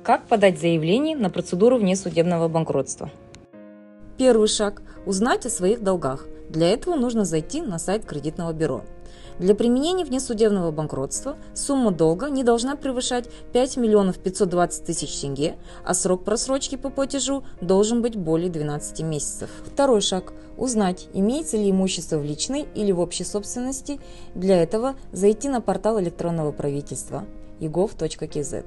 Как подать заявление на процедуру внесудебного банкротства? Первый шаг – узнать о своих долгах. Для этого нужно зайти на сайт кредитного бюро. Для применения внесудебного банкротства сумма долга не должна превышать 5 520 000 тенге, а срок просрочки по платежу должен быть более 12 месяцев. Второй шаг – узнать, имеется ли имущество в личной или в общей собственности. Для этого зайти на портал электронного правительства e-gov.kz.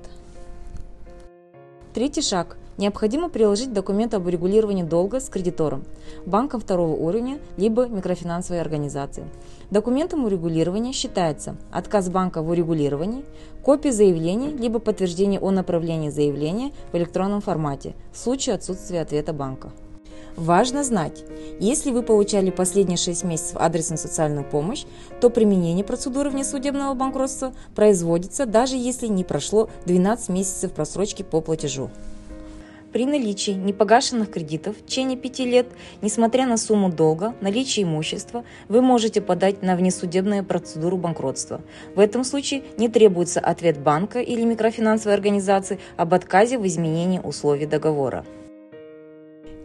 Третий шаг. Необходимо приложить документ об урегулировании долга с кредитором, банком второго уровня, либо микрофинансовой организацией. Документом урегулирования считается отказ банка в урегулировании, копия заявления, либо подтверждение о направлении заявления в электронном формате в случае отсутствия ответа банка. Важно знать, если вы получали последние 6 месяцев адресную социальную помощь, то применение процедуры внесудебного банкротства производится, даже если не прошло 12 месяцев просрочки по платежу. При наличии непогашенных кредитов в течение 5 лет, несмотря на сумму долга, наличие имущества, вы можете подать на внесудебную процедуру банкротства. В этом случае не требуется ответ банка или микрофинансовой организации об отказе в изменении условий договора.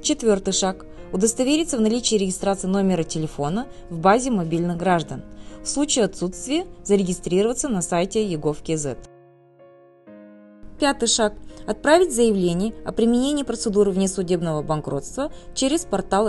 Четвертый шаг – удостовериться в наличии регистрации номера телефона в базе мобильных граждан. В случае отсутствия зарегистрироваться на сайте e-gov.kz. Пятый шаг – отправить заявление о применении процедуры внесудебного банкротства через портал